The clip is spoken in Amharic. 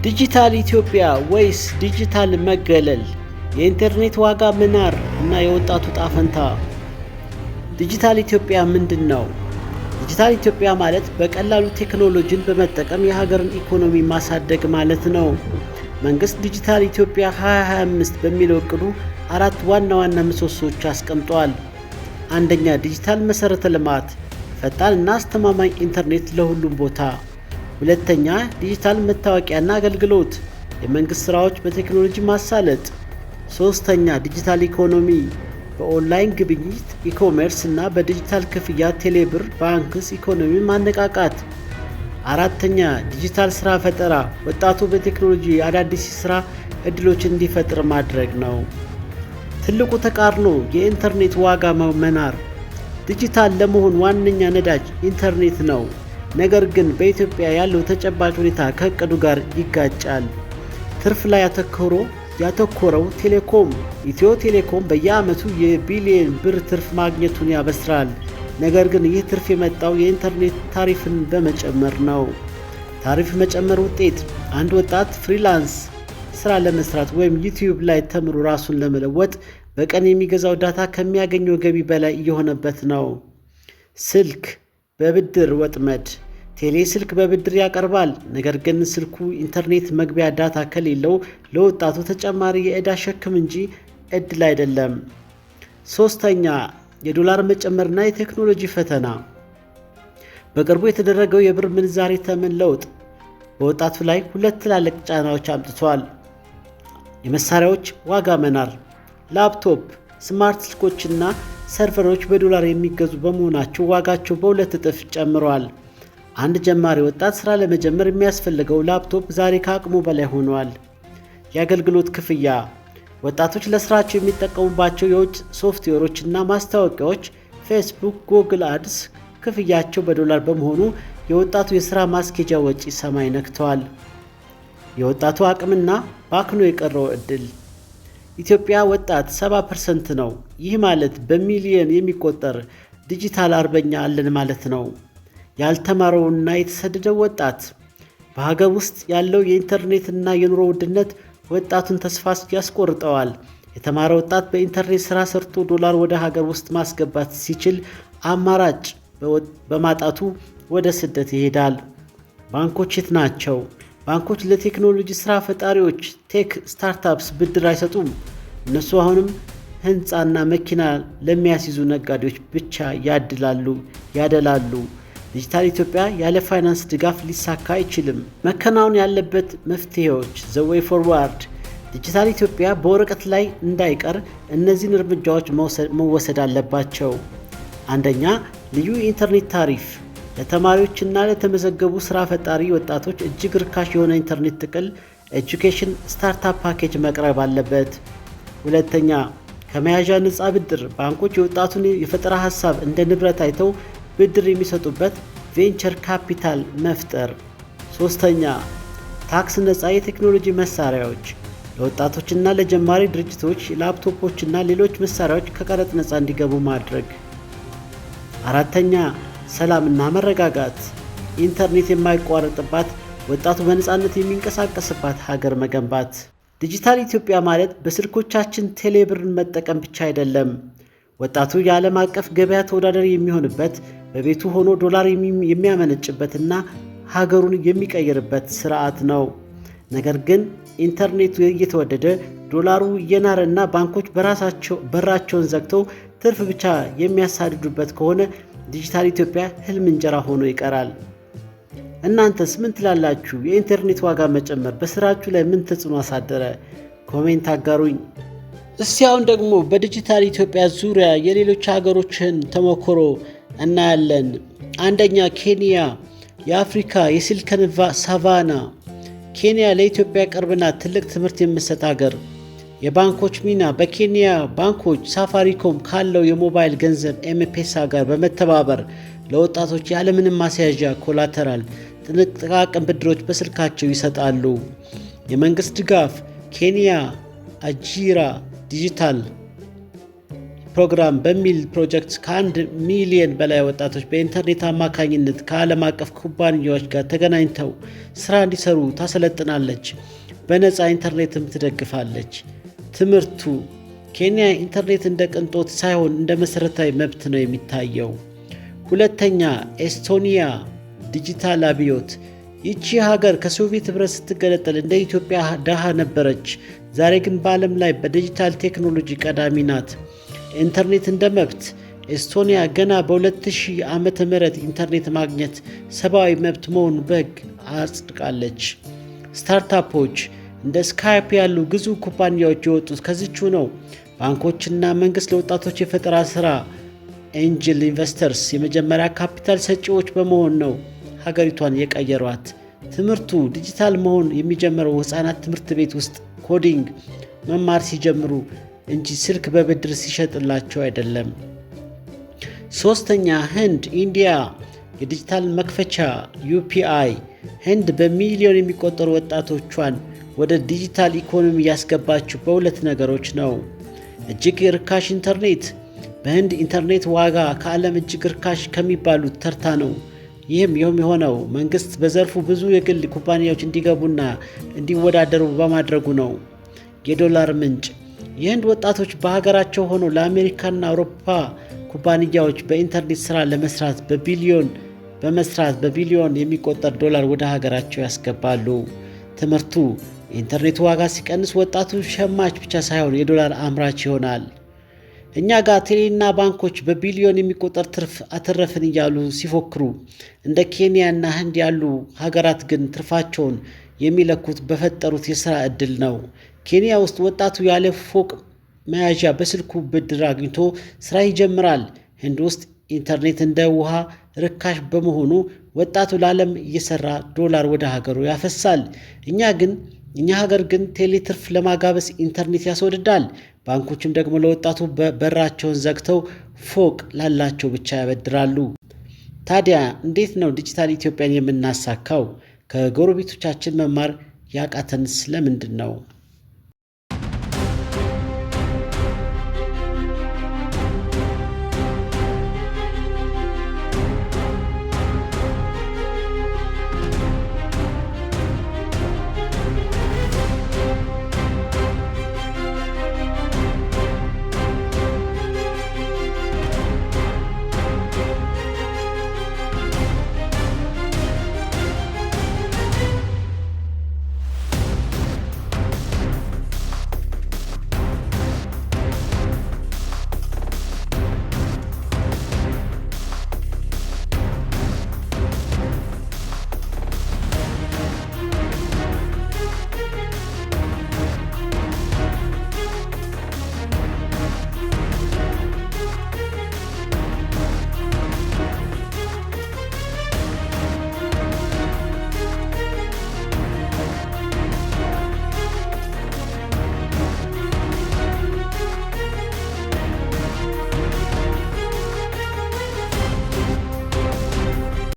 ዲጂታል ኢትዮጵያ ወይስ ዲጂታል መገለል? የኢንተርኔት ዋጋ መናር እና የወጣቱ ዕጣ ፈንታ። ዲጂታል ኢትዮጵያ ምንድን ነው? ዲጂታል ኢትዮጵያ ማለት በቀላሉ ቴክኖሎጂን በመጠቀም የሀገርን ኢኮኖሚ ማሳደግ ማለት ነው። መንግስት ዲጂታል ኢትዮጵያ 2025 በሚለው እቅዱ 4 ዋና ዋና ምሰሶዎች አስቀምጧል። አንደኛ፣ ዲጂታል መሰረተ ልማት፣ ፈጣን እና አስተማማኝ ኢንተርኔት ለሁሉም ቦታ። ሁለተኛ፣ ዲጂታል መታወቂያና አገልግሎት፣ የመንግስት ስራዎች በቴክኖሎጂ ማሳለጥ። ሶስተኛ፣ ዲጂታል ኢኮኖሚ፣ በኦንላይን ግብይት ኢኮሜርስ እና በዲጂታል ክፍያ ቴሌብር ባንክስ ኢኮኖሚ ማነቃቃት። አራተኛ፣ ዲጂታል ስራ ፈጠራ፣ ወጣቱ በቴክኖሎጂ አዳዲስ ስራ እድሎችን እንዲፈጥር ማድረግ ነው። ትልቁ ተቃርኖ የኢንተርኔት ዋጋ መናር። ዲጂታል ለመሆን ዋነኛ ነዳጅ ኢንተርኔት ነው። ነገር ግን በኢትዮጵያ ያለው ተጨባጭ ሁኔታ ከእቅዱ ጋር ይጋጫል። ትርፍ ላይ ያተኮረው ቴሌኮም ኢትዮ ቴሌኮም በየዓመቱ የቢሊዮን ብር ትርፍ ማግኘቱን ያበስራል። ነገር ግን ይህ ትርፍ የመጣው የኢንተርኔት ታሪፍን በመጨመር ነው። ታሪፍ መጨመር ውጤት አንድ ወጣት ፍሪላንስ ስራ ለመስራት ወይም ዩቲዩብ ላይ ተምሮ ራሱን ለመለወጥ በቀን የሚገዛው ዳታ ከሚያገኘው ገቢ በላይ እየሆነበት ነው። ስልክ በብድር ወጥመድ። ቴሌ ስልክ በብድር ያቀርባል። ነገር ግን ስልኩ ኢንተርኔት መግቢያ ዳታ ከሌለው ለወጣቱ ተጨማሪ የዕዳ ሸክም እንጂ እድል አይደለም። ሶስተኛ፣ የዶላር መጨመርና የቴክኖሎጂ ፈተና። በቅርቡ የተደረገው የብር ምንዛሬ ተመን ለውጥ በወጣቱ ላይ 2 ትላልቅ ጫናዎች አምጥቷል። የመሳሪያዎች ዋጋ መናር። ላፕቶፕ፣ ስማርት ስልኮችና ሰርቨሮች በዶላር የሚገዙ በመሆናቸው ዋጋቸው በ2 እጥፍ ጨምሯል። አንድ ጀማሪ ወጣት ሥራ ለመጀመር የሚያስፈልገው ላፕቶፕ ዛሬ ከአቅሙ በላይ ሆኗል። የአገልግሎት ክፍያ። ወጣቶች ለሥራቸው የሚጠቀሙባቸው የውጭ ሶፍትዌሮች እና ማስታወቂያዎች ፌስቡክ፣ ጉግል አድስ ክፍያቸው በዶላር በመሆኑ የወጣቱ የሥራ ማስኬጃ ወጪ ሰማይ ነክተዋል። የወጣቱ አቅምና ባክኖ የቀረው ዕድል። ኢትዮጵያ ወጣት 70% ነው። ይህ ማለት በሚሊዮን የሚቆጠር ዲጂታል አርበኛ አለን ማለት ነው። ያልተማረውና የተሰደደው ወጣት። በሀገር ውስጥ ያለው የኢንተርኔትና የኑሮ ውድነት ወጣቱን ተስፋ ያስቆርጠዋል። የተማረ ወጣት በኢንተርኔት ስራ ሰርቶ ዶላር ወደ ሀገር ውስጥ ማስገባት ሲችል አማራጭ በማጣቱ ወደ ስደት ይሄዳል። ባንኮች የት ናቸው? ባንኮች ለቴክኖሎጂ ስራ ፈጣሪዎች ቴክ ስታርታፕስ ብድር አይሰጡም። እነሱ አሁንም ህንፃና መኪና ለሚያስይዙ ነጋዴዎች ብቻ ያደላሉ። ዲጂታል ኢትዮጵያ ያለ ፋይናንስ ድጋፍ ሊሳካ አይችልም። መከናወን ያለበት መፍትሄዎች ዘ ዌይ ፎርዋርድ። ዲጂታል ኢትዮጵያ በወረቀት ላይ እንዳይቀር እነዚህን እርምጃዎች መወሰድ አለባቸው። አንደኛ፣ ልዩ የኢንተርኔት ታሪፍ ለተማሪዎችና ለተመዘገቡ ስራ ፈጣሪ ወጣቶች እጅግ ርካሽ የሆነ ኢንተርኔት ጥቅል ኤጁኬሽን ስታርታፕ ፓኬጅ መቅረብ አለበት። ሁለተኛ፣ ከመያዣ ነፃ ብድር ባንኮች የወጣቱን የፈጠራ ሀሳብ እንደ ንብረት አይተው ብድር የሚሰጡበት ቬንቸር ካፒታል መፍጠር። ሶስተኛ፣ ታክስ ነፃ የቴክኖሎጂ መሳሪያዎች ለወጣቶችና ለጀማሪ ድርጅቶች ላፕቶፖችና ሌሎች መሳሪያዎች ከቀረጥ ነፃ እንዲገቡ ማድረግ። አራተኛ፣ ሰላምና መረጋጋት ኢንተርኔት የማይቋረጥባት ወጣቱ በነፃነት የሚንቀሳቀስባት ሀገር መገንባት። ዲጂታል ኢትዮጵያ ማለት በስልኮቻችን ቴሌብርን መጠቀም ብቻ አይደለም። ወጣቱ የዓለም አቀፍ ገበያ ተወዳዳሪ የሚሆንበት፣ በቤቱ ሆኖ ዶላር የሚያመነጭበትና ሀገሩን የሚቀይርበት ስርዓት ነው። ነገር ግን ኢንተርኔቱ እየተወደደ ዶላሩ እየናረና ባንኮች በራቸውን ዘግተው ትርፍ ብቻ የሚያሳድዱበት ከሆነ ዲጂታል ኢትዮጵያ ህልም እንጀራ ሆኖ ይቀራል። እናንተስ ምን ትላላችሁ? የኢንተርኔት ዋጋ መጨመር በስራችሁ ላይ ምን ተጽዕኖ አሳደረ? ኮሜንት አጋሩኝ። እስቲ አሁን ደግሞ በዲጂታል ኢትዮጵያ ዙሪያ የሌሎች ሀገሮችን ተሞክሮ እናያለን። አንደኛ፣ ኬንያ የአፍሪካ የሲሊከን ሳቫና። ኬንያ ለኢትዮጵያ ቅርብና ትልቅ ትምህርት የምትሰጥ ሀገር። የባንኮች ሚና። በኬንያ ባንኮች ሳፋሪኮም ካለው የሞባይል ገንዘብ ኤምፔሳ ጋር በመተባበር ለወጣቶች ያለምንም ማስያዣ ኮላተራል ጥቃቅን ብድሮች በስልካቸው ይሰጣሉ። የመንግስት ድጋፍ። ኬንያ አጂራ ዲጂታል ፕሮግራም በሚል ፕሮጀክት ከ1 ሚሊዮን በላይ ወጣቶች በኢንተርኔት አማካኝነት ከዓለም አቀፍ ኩባንያዎች ጋር ተገናኝተው ስራ እንዲሰሩ ታሰለጥናለች። በነፃ ኢንተርኔትም ትደግፋለች። ትምህርቱ ኬንያ ኢንተርኔት እንደ ቅንጦት ሳይሆን እንደ መሰረታዊ መብት ነው የሚታየው። ሁለተኛ፣ ኤስቶኒያ ዲጂታል አብዮት። ይቺ ሀገር ከሶቪየት ህብረት ስትገነጠል እንደ ኢትዮጵያ ደሃ ነበረች። ዛሬ ግን በዓለም ላይ በዲጂታል ቴክኖሎጂ ቀዳሚ ናት። ኢንተርኔት እንደ መብት ኤስቶኒያ ገና በ2000 ዓመተ ምህረት ኢንተርኔት ማግኘት ሰብአዊ መብት መሆኑን በሕግ አጽድቃለች። ስታርታፖች እንደ ስካይፕ ያሉ ግዙፍ ኩባንያዎች የወጡት ከዚቹ ነው። ባንኮችና መንግሥት ለወጣቶች የፈጠራ ሥራ ኤንጅል ኢንቨስተርስ የመጀመሪያ ካፒታል ሰጪዎች በመሆን ነው ሀገሪቷን የቀየሯት። ትምህርቱ ዲጂታል መሆን የሚጀምረው ሕፃናት ትምህርት ቤት ውስጥ ኮዲንግ መማር ሲጀምሩ እንጂ ስልክ በብድር ሲሸጥላቸው አይደለም። ሶስተኛ፣ ህንድ ኢንዲያ የዲጂታል መክፈቻ UPI። ህንድ በሚሊዮን የሚቆጠሩ ወጣቶቿን ወደ ዲጂታል ኢኮኖሚ ያስገባችው በሁለት ነገሮች ነው። እጅግ ርካሽ ኢንተርኔት። በህንድ ኢንተርኔት ዋጋ ከዓለም እጅግ ርካሽ ከሚባሉት ተርታ ነው። ይህም የሆነው መንግስት በዘርፉ ብዙ የግል ኩባንያዎች እንዲገቡና እንዲወዳደሩ በማድረጉ ነው። የዶላር ምንጭ የህንድ ወጣቶች በሀገራቸው ሆነው ለአሜሪካና አውሮፓ ኩባንያዎች በኢንተርኔት ስራ ለመስራት በቢሊዮን የሚቆጠር ዶላር ወደ ሀገራቸው ያስገባሉ። ትምህርቱ የኢንተርኔት ዋጋ ሲቀንስ ወጣቱ ሸማች ብቻ ሳይሆን የዶላር አምራች ይሆናል። እኛ ጋር ቴሌና ባንኮች በቢሊዮን የሚቆጠር ትርፍ አተረፍን እያሉ ሲፎክሩ፣ እንደ ኬንያና ህንድ ያሉ ሀገራት ግን ትርፋቸውን የሚለኩት በፈጠሩት የሥራ ዕድል ነው። ኬንያ ውስጥ ወጣቱ ያለ ፎቅ መያዣ በስልኩ ብድር አግኝቶ ሥራ ይጀምራል። ህንድ ውስጥ ኢንተርኔት እንደ ውሃ ርካሽ በመሆኑ ወጣቱ ለዓለም እየሰራ ዶላር ወደ ሀገሩ ያፈሳል። እኛ ሀገር ግን ቴሌ ትርፍ ለማጋበስ ኢንተርኔት ያስወድዳል። ባንኮችም ደግሞ ለወጣቱ በራቸውን ዘግተው ፎቅ ላላቸው ብቻ ያበድራሉ። ታዲያ እንዴት ነው ዲጂታል ኢትዮጵያን የምናሳካው? ከጎረቤቶቻችን መማር ያቃተንስ ለምንድን ነው?